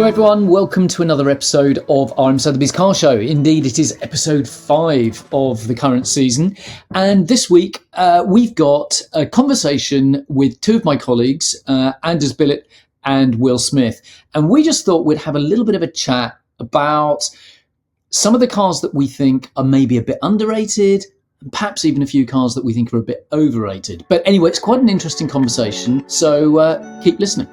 Hello everyone, welcome to another episode of RM Sotheby's Car Show. Indeed, it is episode 5 of the current season. And this week, we've got a conversation with two of my colleagues, Anders Bilidt and Will Smith. And we just thought we'd have a little bit of a chat about some of the cars that we think are maybe a bit underrated, and perhaps even a few cars that we think are a bit overrated. But anyway, it's quite an interesting conversation, so keep listening.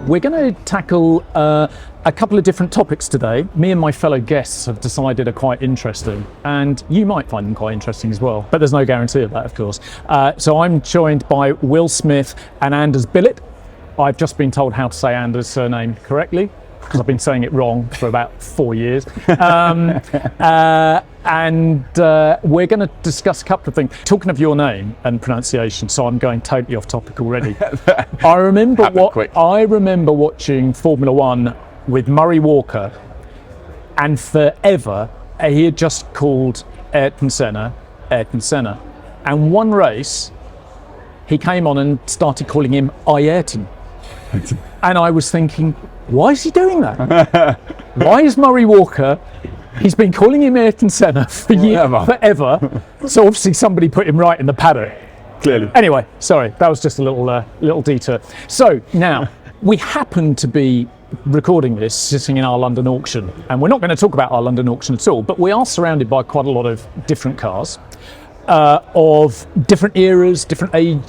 We're going to tackle a couple of different topics today. Me and my fellow guests have decided are quite interesting, and you might find them quite interesting as well, but there's no guarantee of that, of course. So I'm joined by Will Smith and Anders Bilidt. I've just been told how to say Anders' surname correctly, because I've been saying it wrong for about 4 years. And we're going to discuss a couple of things. Talking of your name and pronunciation, so I'm going totally off topic already. I remember watching Formula One with Murray Walker, and forever he had just called Ayrton Senna. And one race, he came on and started calling him Ayrton. And I was thinking, why is he doing that? Why is Murray Walker? He's been calling him Ayrton Senna for forever. So obviously somebody put him right in the paddock. Clearly. Anyway, sorry, that was just a little detour. So now we happen to be recording this sitting in our London auction, and we're not going to talk about our London auction at all, but we are surrounded by quite a lot of different cars. Of different eras, different age,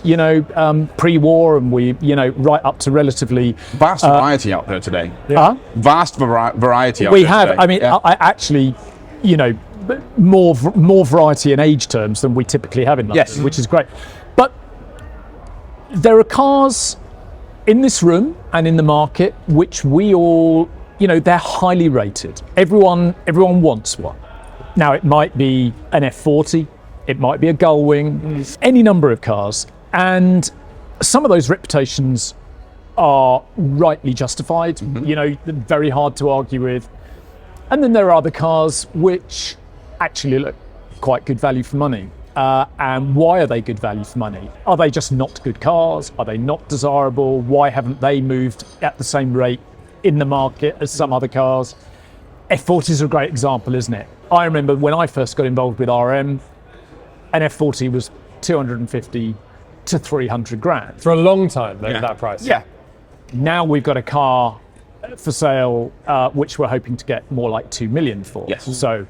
pre-war, and we, right up to relatively vast variety out there today. Yeah. Vast variety out we there have. today. I mean, yeah. I actually, more variety in age terms than we typically have in London, yes, which is great. But there are cars in this room and in the market which we all, they're highly rated. Everyone wants one. Now it might be an F40. It might be a Gullwing, any number of cars. And some of those reputations are rightly justified, very hard to argue with. And then there are other cars which actually look quite good value for money. And why are they good value for money? Are they just not good cars? Are they not desirable? Why haven't they moved at the same rate in the market as some other cars? F40 is a great example, isn't it? I remember when I first got involved with RM, an F40 was 250 to 300 grand. For a long time, that price. Yeah. Now we've got a car for sale, which we're hoping to get more like 2 million for. Yes. So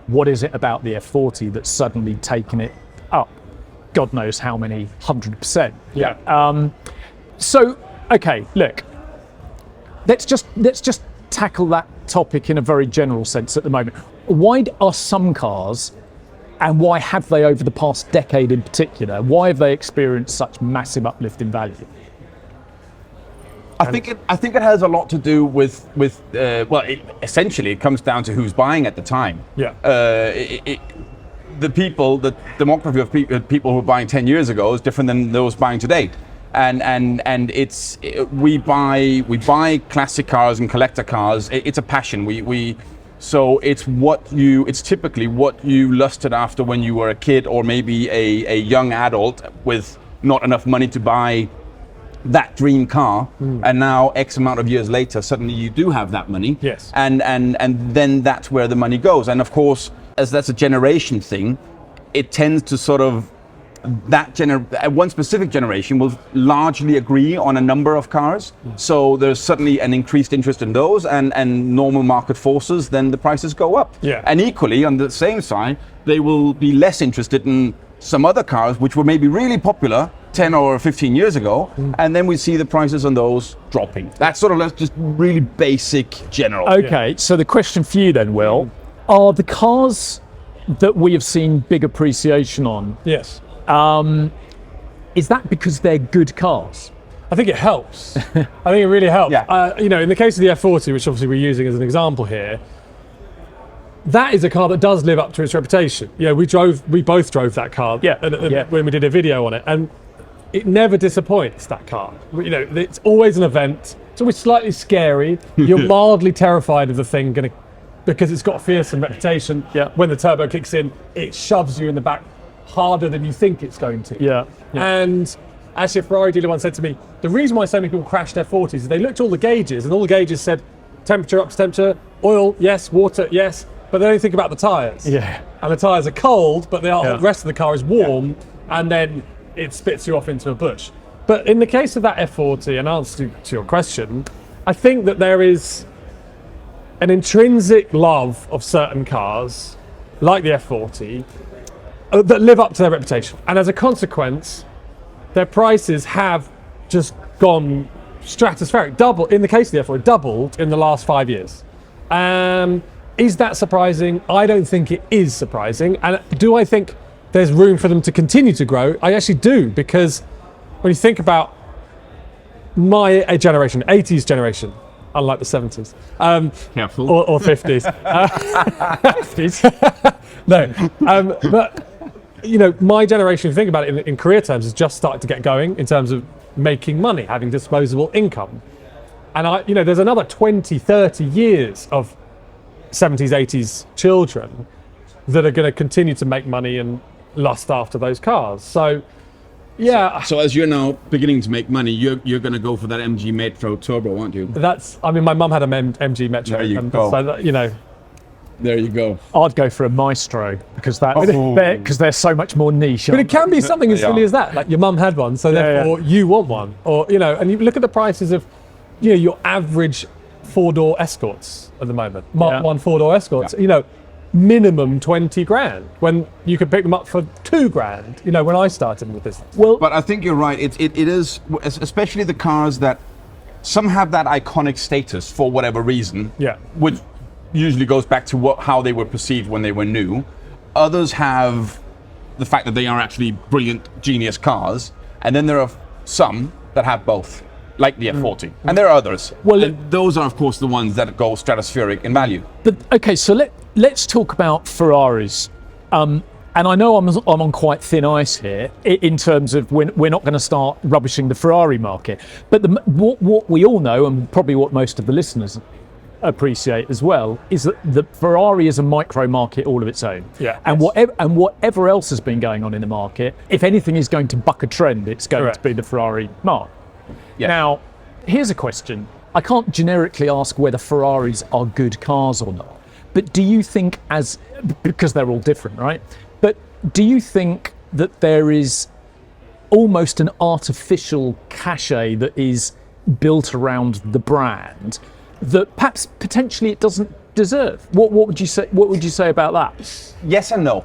what is it about the F40 that's suddenly taken it up? God knows how many 100%. Yeah. So, okay, look, let's just tackle that topic in a very general sense at the moment. Why are some cars, and why have they over the past decade in particular, why have they experienced such massive uplift in value? I think it has a lot to do with essentially it comes down to who's buying at the time. Yeah. The demography of people who were buying 10 years ago is different than those buying today. And we buy classic cars and collector cars. It's a passion. So it's typically what you lusted after when you were a kid, or maybe a young adult with not enough money to buy that dream car, and now X amount of years later, suddenly you do have that money. Yes. And then that's where the money goes. And of course, as that's a generation thing, it tends to sort of one specific generation will largely agree on a number of cars. So there's suddenly an increased interest in those, and normal market forces, then the prices go up. Yeah. And equally, on the same side, they will be less interested in some other cars which were maybe really popular 10 or 15 years ago, and then we see the prices on those dropping. That's sort of just really basic general. Okay, so the question for you then, Will, are the cars that we have seen big appreciation on, Yes. is that because they're good cars? I think it helps. I think it really helps. Yeah. In the case of the F40, which obviously we're using as an example here, that is a car that does live up to its reputation. Yeah, we both drove that car. When we did a video on it, and it never disappoints, that car. It's always an event. It's always slightly scary. You're mildly terrified of the thing because it's got a fearsome reputation. Yeah. When the turbo kicks in, it shoves you in the back harder than you think it's going to. Yeah. And Actually, a Ferrari dealer once said to me, the reason why so many people crashed their 40s is they looked at all the gauges, and all the gauges said temperature up to temperature, oil, yes, water, yes, but they don't think about the tyres. Yeah. And the tyres are cold, but the rest of the car is warm, and then it spits you off into a bush. But in the case of that F40, in answer to your question, I think that there is an intrinsic love of certain cars, like the F40, that live up to their reputation. And as a consequence, their prices have just gone stratospheric. Double, in the case of the F40, doubled in the last 5 years. Is that surprising? I don't think it is surprising. And do I think there's room for them to continue to grow? I actually do, because when you think about my generation, 80s generation, unlike the 70s, Careful. or 50s. 50s. No, but you know, my generation, if you think about it in career terms, has just started to get going in terms of making money, having disposable income. And there's another 20, 30 years of 70s, 80s children that are going to continue to make money and lust after those cars. So, yeah. So as you're now beginning to make money, you're going to go for that MG Metro Turbo, aren't you? My mum had an MG Metro. There you go. So there you go. I'd go for a Maestro because they're so much more niche. But it can be something as silly as that. Like your mum had one, so therefore you want one. Or, and you look at the prices of, your average four-door Escorts at the moment. Mark 1 four-door Escorts, minimum 20 grand when you could pick them up for 2 grand, when I started with this. Well, but I think you're right. It is, especially the cars that some have that iconic status for whatever reason. Yeah. Which usually goes back to how they were perceived when they were new. Others have the fact that they are actually brilliant, genius cars. And then there are some that have both, like the F40. And there are others. Well, and those are, of course, the ones that go stratospheric in value. But okay, so let's talk about Ferraris. And I know I'm on quite thin ice here in terms of we're not going to start rubbishing the Ferrari market. But what we all know, and probably what most of the listeners appreciate as well, is that the Ferrari is a micro market all of its own. Yeah. And whatever else has been going on in the market, if anything is going to buck a trend, it's going to be the Ferrari mark. Yeah. Now, here's a question. I can't generically ask whether Ferraris are good cars or not, but do you think, because they're all different, right? But do you think that there is almost an artificial cachet that is built around the brand that perhaps potentially it doesn't deserve? What would you say? What would you say about that? Yes and no.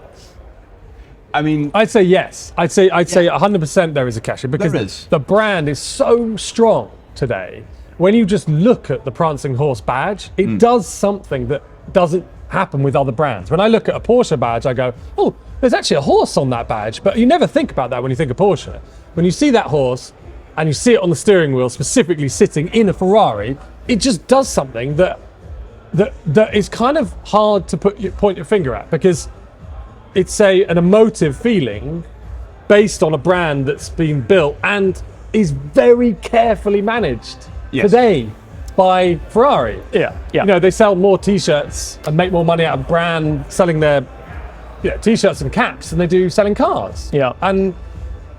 I mean, I'd say yes. I'd say 100% there is a cachet because the brand is so strong today. When you just look at the Prancing Horse badge, it does something that doesn't happen with other brands. When I look at a Porsche badge, I go, oh, there's actually a horse on that badge. But you never think about that when you think of Porsche. When you see that horse and you see it on the steering wheel, specifically sitting in a Ferrari, it just does something that is kind of hard to point your finger at, because it's an emotive feeling based on a brand that's been built and is very carefully managed today by Ferrari. Yeah. They sell more T-shirts and make more money out of brand selling their T-shirts and caps than they do selling cars. Yeah. And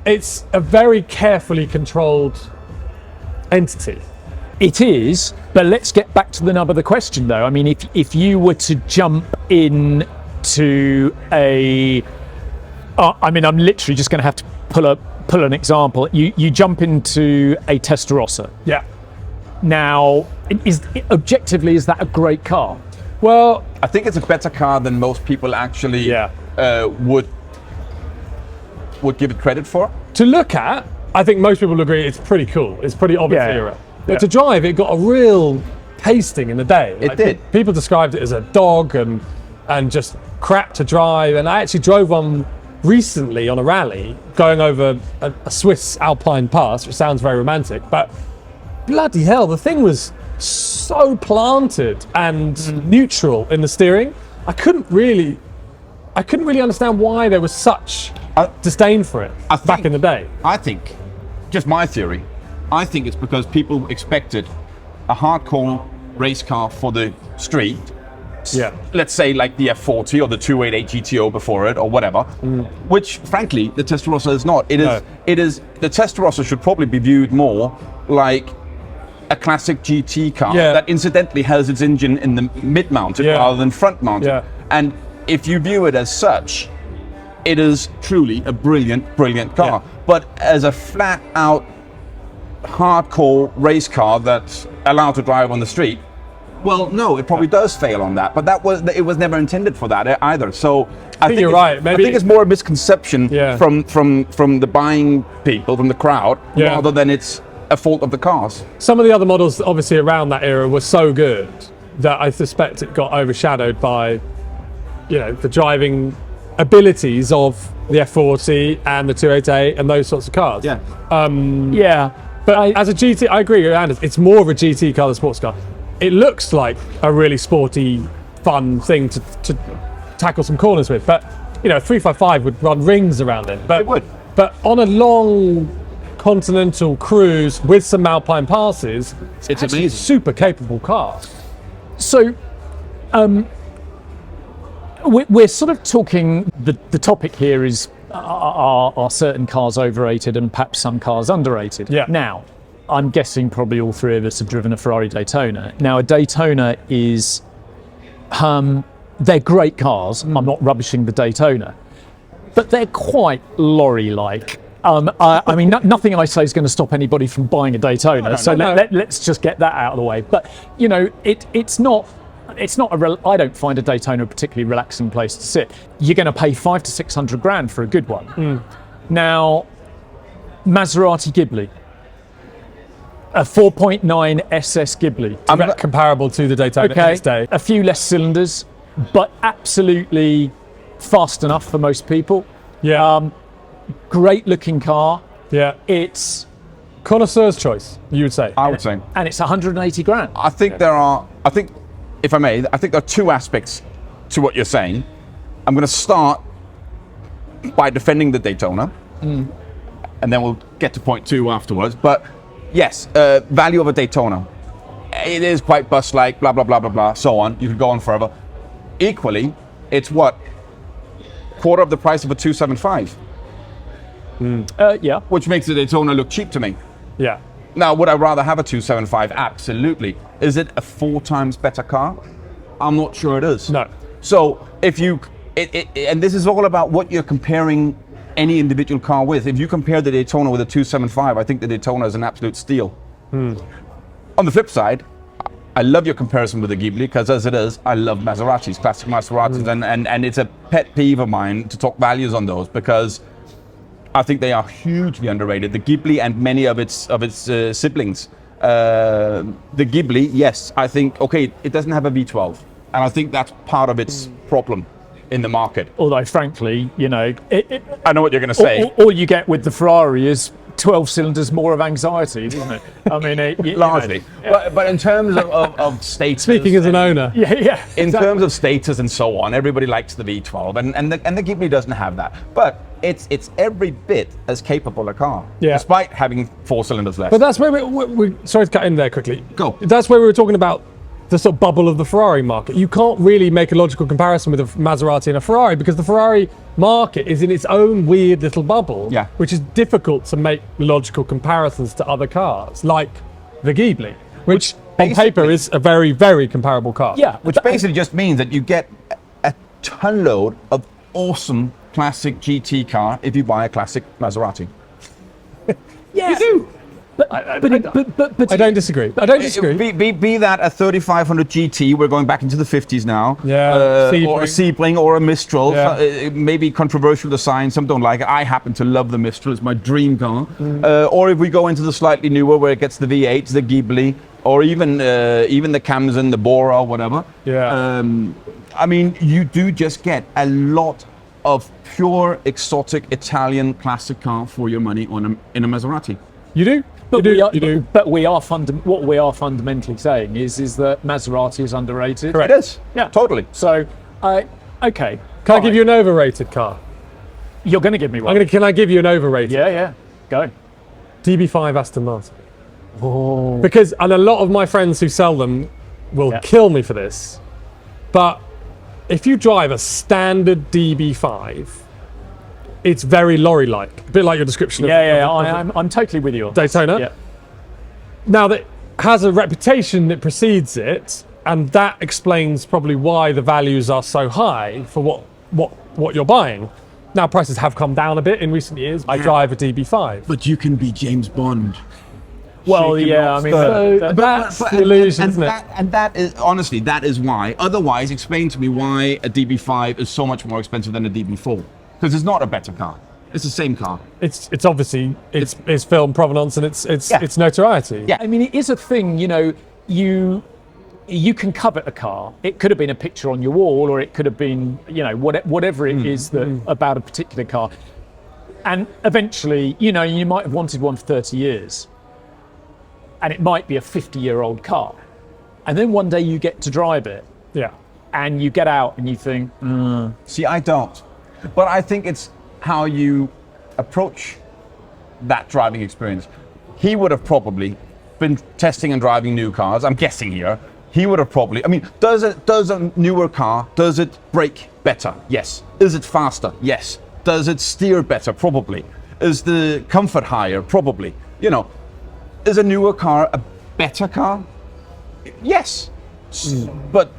it's a very carefully controlled entity. It is, but let's get back to the nub of the question, though. I mean, if you were to jump in to I'm literally just going to have to pull an example. You jump into a Testarossa. Yeah. Now, objectively, is that a great car? Well, I think it's a better car than most people actually would give it credit for. To look at, I think most people agree it's pretty cool. It's pretty obvious era. But to drive, it got a real pasting in the day. It did. People described it as a dog and just crap to drive. And I actually drove one recently on a rally going over a Swiss Alpine pass, which sounds very romantic, but bloody hell, the thing was so planted and neutral in the steering. I couldn't really understand why there was such disdain for it back in the day. I think, just my theory, I think it's because people expected a hardcore race car for the street let's say like the F40 or the 288 GTO before it or whatever, which frankly the Testarossa is not. It is the Testarossa should probably be viewed more like a classic GT car that incidentally has its engine in the mid-mounted rather than front-mounted. And if you view it as such, it is truly a brilliant car. But as a flat-out hardcore race car that's allowed to drive on the street, well, no, it probably does fail on that. But it was never intended for that either. So I think you're right. Maybe I think it's more a misconception from the buying people, from the crowd, rather than it's a fault of the cars. Some of the other models, obviously around that era, were so good that I suspect it got overshadowed by, the driving abilities of the F40 and the 288 and those sorts of cars. But as a GT, I agree with Anders. It's more of a GT car than a sports car. It looks like a really sporty, fun thing to tackle some corners with. But a 355 would run rings around it. But it would. But on a long continental cruise with some Alpine passes, it's amazing. A super capable car. So, we're sort of talking. The topic here is are certain cars overrated and perhaps some cars underrated. Now, I'm guessing probably all three of us have driven a Ferrari Daytona. Now, a Daytona is they're great cars. I'm not rubbishing the Daytona, but they're quite lorry-like. I mean, nothing I say is going to stop anybody from buying a Daytona. Let's just get that out of the way. But it's not. I don't find a Daytona a particularly relaxing place to sit. You're going to pay $500 to $600 for a good one. Now, Maserati Ghibli, a 4.9 SS Ghibli, comparable to the Daytona in its day. A few less cylinders, but absolutely fast enough for most people. Great looking car. It's connoisseur's choice, you would say. I would say. And it's $180,000. I think if I may, I think there are two aspects to what you're saying. I'm going to start by defending the Daytona, and then we'll get to point two afterwards. But yes, value of a Daytona. It is quite bus-like, blah, blah, blah, blah, blah, so on. You could go on forever. Equally, it's what? Quarter of the price of a 275. Which makes the Daytona look cheap to me. Now, would I rather have a 275? Absolutely. Is it a 4 times better car? I'm not sure it is. No. So if you, and this is all about what you're comparing any individual car with. If you compare the Daytona with a 275, I think the Daytona is an absolute steal. On the flip side, I love your comparison with the Ghibli, because as it is, I love Maseratis, classic Maseratis, and it's a pet peeve of mine to talk values on those, because I think they are hugely underrated. The Ghibli and many of its siblings. The Ghibli, yes, I think, okay, it doesn't have a V12, and I think that's part of its problem in the market. Although, frankly, I know what you're going to say. All you get with the Ferrari is 12 cylinders more of anxiety, isn't it? I mean, largely. But in terms of status, speaking as an owner, in terms of status and so on, everybody likes the V12, and the Ghibli doesn't have that. But it's every bit as capable a car, despite having 4 cylinders less. But that's where we sorry to cut in there quickly. Go. That's where we were talking about the sort of bubble of the Ferrari market. You can't really make a logical comparison with a Maserati and a Ferrari, because the Ferrari market is in its own weird little bubble, which is difficult to make logical comparisons to other cars, like the Ghibli, which on paper is a very, very comparable car. Which basically just means that you get a ton load of awesome classic GT car if you buy a classic Maserati. You do. But I don't disagree. Be that a 3500 GT, we're going back into the 50s now. Or a Sebring or a Mistral. Maybe controversial to sign, some don't like it. I happen to love the Mistral, it's my dream car. Or if we go into the slightly newer, where it gets the V8s, the Ghibli, or even the Camzen, the Bora, or whatever. I mean, you do just get a lot of pure exotic Italian classic car for your money in a Maserati. You do? But we are what we are fundamentally saying is that Maserati is underrated. Correct. It is. Yeah. Totally. So, okay. Can I give you an overrated car? You're going to give me one. Can I give you an overrated? Yeah. Go. DB5 Aston Martin. Oh. Because, and a lot of my friends who sell them will kill me for this. But if you drive a standard DB5, it's very lorry-like, a bit like your description. I'm totally with you on Daytona. Yeah. Now that has a reputation that precedes it, and that explains probably why the values are so high for what you're buying. Now prices have come down a bit in recent years. I drive a DB5. But you can be James Bond. Well, yeah, I mean, that's the illusion, isn't it? And that is, honestly, that is why. Otherwise, explain to me why a DB5 is so much more expensive than a DB4. Because it's not a better car. It's the same car. It's obviously it's film provenance and it's notoriety. Yeah. I mean, it is a thing, you can covet a car. It could have been a picture on your wall, or it could have been, whatever it is about a particular car. And eventually, you might have wanted one for 30 years. And it might be a 50-year-old car. And then one day you get to drive it. Yeah. And you get out and you think, See, I don't. But I think it's how you approach that driving experience. He would have probably been testing and driving new cars. I'm guessing here. He would have probably. I mean, does a newer car, does it brake better? Yes. Is it faster? Yes. Does it steer better? Probably. Is the comfort higher? Probably. Is a newer car a better car? Yes. But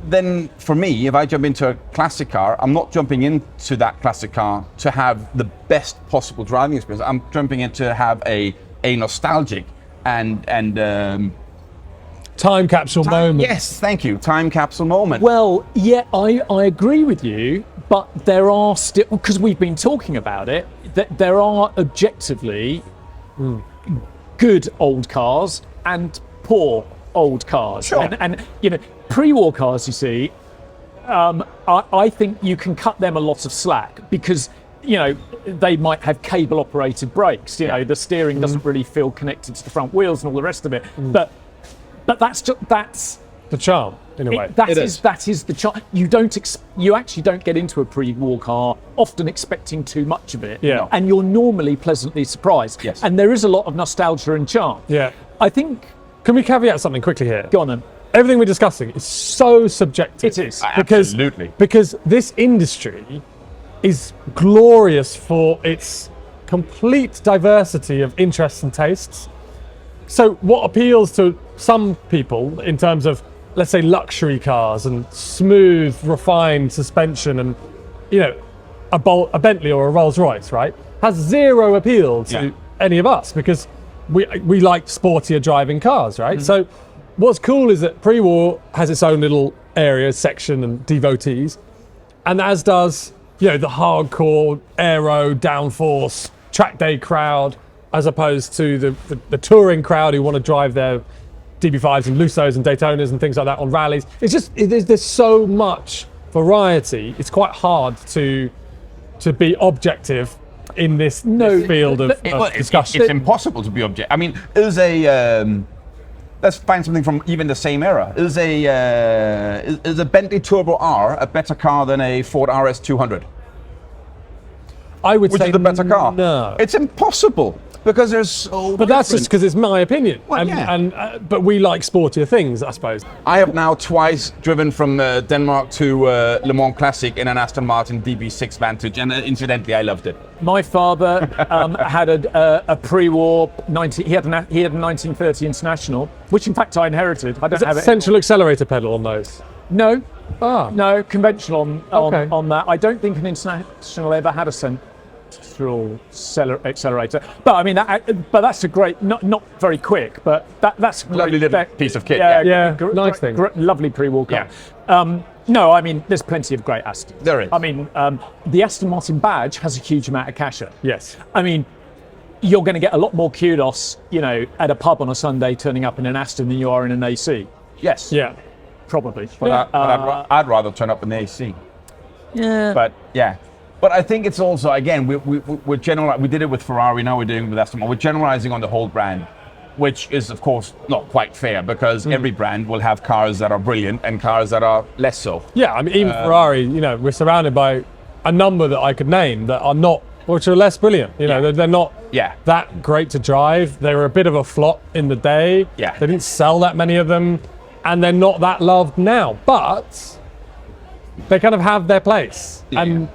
then for me, if I jump into a classic car, I'm not jumping into that classic car to have the best possible driving experience. I'm jumping in to have a nostalgic and time capsule moment. Yes, thank you. Time capsule moment. well, yeah, I agree with you, but there are still, because we've been talking about it, that there are objectively good old cars and poor old cars. Sure. And pre-war cars, you see, I think you can cut them a lot of slack because, they might have cable operated brakes. The steering doesn't really feel connected to the front wheels and all the rest of it. But that's The charm, in a way. that is the charm. You actually don't get into a pre-war car often expecting too much of it. Yeah. And you're normally pleasantly surprised. Yes. And there is a lot of nostalgia and charm. Yeah. I think. Can we caveat something quickly here? Go on then. Everything we're discussing is so subjective. It is. Absolutely. Because this industry is glorious for its complete diversity of interests and tastes. So what appeals to some people in terms of, let's say, luxury cars and smooth, refined suspension and, a Bentley or a Rolls Royce, right, has zero appeal to any of us because we like sportier driving cars, right? So what's cool is that pre-war has its own little area, section and devotees, and as does, the hardcore aero, downforce, track day crowd, as opposed to the touring crowd who want to drive their DB5s and Lusos and Daytonas and things like that on rallies. It's just, there's so much variety. It's quite hard to be objective in this field of discussion. It's impossible to be objective. I mean, let's find something from even the same era. Is a Bentley Turbo R a better car than a Ford RS 200? I would Which say is the better car? No. It's impossible because there's so. But that's just because it's my opinion. Well, But we like sportier things, I suppose. I have now twice driven from Denmark to Le Mans Classic in an Aston Martin DB6 Vantage, and incidentally, I loved it. My father had a pre-war he had a 1930 International, which in fact I inherited. I don't have it. Central accelerator pedal on those. No, Ah. no, conventional Okay. on that. I don't think an International ever had a central accelerator. But I mean, but that's a great, not very quick, but that's a Lovely great, little piece of kit. Yeah, nice thing. Lovely pre-war car. No, I mean, there's plenty of great Astons. There is. I mean, the Aston Martin badge has a huge amount of cachet. Yes. I mean, you're going to get a lot more kudos, at a pub on a Sunday turning up in an Aston than you are in an AC. Yes. Yeah. Probably. But I'd rather turn up in the AC. Yeah. But yeah. But I think it's also, again, we're generalizing. We did it with Ferrari, now we're doing it with Aston Martin. We're generalizing on the whole brand, which is, of course, not quite fair because every brand will have cars that are brilliant and cars that are less so. Yeah, I mean, even Ferrari, we're surrounded by a number that I could name that are not, which are less brilliant. They're not that great to drive. They were a bit of a flop in the day. Yeah. They didn't sell that many of them. and they're not that loved now, but they kind of have their place. Yeah. And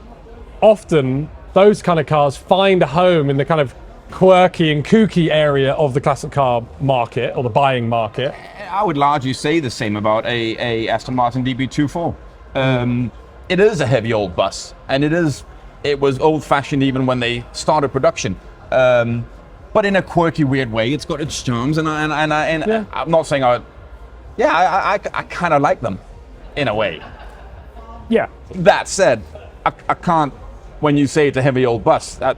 often those kind of cars find a home in the kind of quirky and kooky area of the classic car market or the buying market. I would largely say the same about a Aston Martin DB24. It is a heavy old bus, and it was old-fashioned even when they started production. But in a quirky, weird way, it's got its charms, and I'm not saying I kind of like them, in a way. Yeah. That said, I can't. When you say it's a heavy old bus, I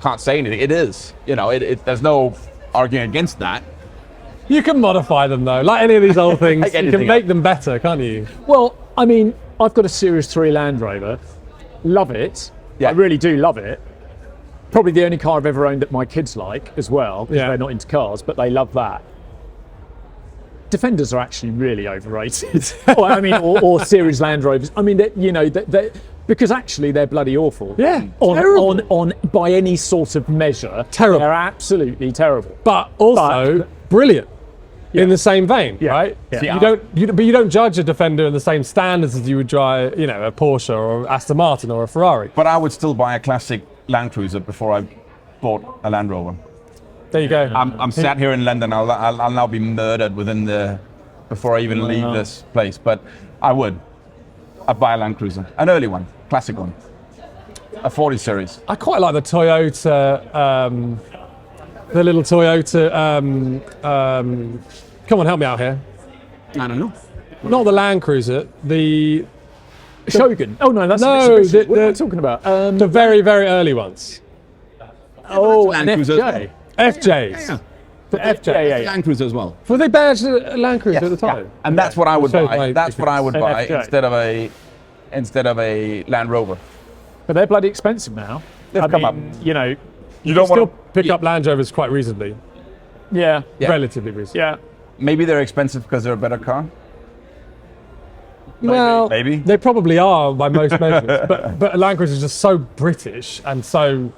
can't say anything. It is. There's no arguing against that. You can modify them though, like any of these old things. You can make them better, can't you? Well, I mean, I've got a Series 3 Land Rover. Love it. Yeah. I really do love it. Probably the only car I've ever owned that my kids like as well, because they're not into cars, but they love that. Defenders are actually really overrated. or Series Land Rovers. I mean, they because actually they're bloody awful. Yeah, on by any sort of measure, terrible. They're absolutely terrible. But also brilliant. In the same vein, right? Yeah. But you don't judge a Defender in the same standards as you would drive, a Porsche or Aston Martin or a Ferrari. But I would still buy a classic Land Cruiser before I bought a Land Rover. There you go. I'm sat here in London. I'll now be murdered before I even leave this place. But I'd buy a Land Cruiser, an early one, classic one, a 40 series. I quite like the Toyota, the little Toyota. Come on, help me out here. I don't know. Not the Land Cruiser, the Shogun. Oh no, that's no. What am I talking about? The very, very early ones. Oh, an Land Cruiser. FJ. FJs. Yeah. The FJ. Land Cruiser as well. Were they badged a Land Cruiser at the time? Yeah. And that's what I would Shows buy. my That's what I would buy FJ. instead of a Land Rover. But they're bloody expensive now. They've come up. You don't Still want pick up Land Rovers quite reasonably. Yeah. Relatively reasonably. Yeah. Maybe they're expensive because they're a better car. Well, maybe. They probably are by most measures. But a Land Cruiser is just so British and so...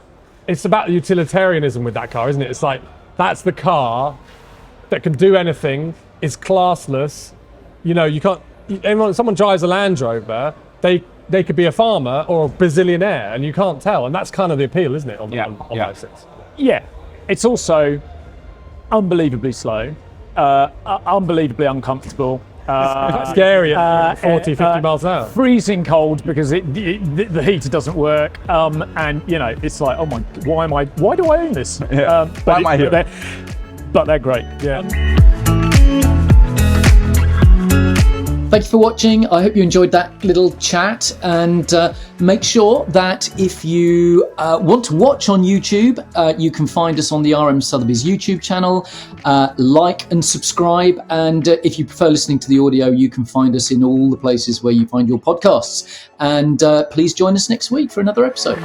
It's about utilitarianism with that car, isn't it? It's like, that's the car that can do anything, is classless. You can't... Someone drives a Land Rover, they could be a farmer or a bazillionaire, and you can't tell. And that's kind of the appeal, isn't it, on those things? Yeah. It's also unbelievably slow, unbelievably uncomfortable. Scary at 40, 50 miles an hour. Freezing cold because the heater doesn't work, and it's like, oh my, why do I own this? Yeah. Why am I here? But they're great. Yeah. Thank you for watching. I hope you enjoyed that little chat, and make sure that if you want to watch on YouTube, you can find us on the RM Sotheby's YouTube channel. Like and subscribe, and if you prefer listening to the audio, you can find us in all the places where you find your podcasts. And please join us next week for another episode.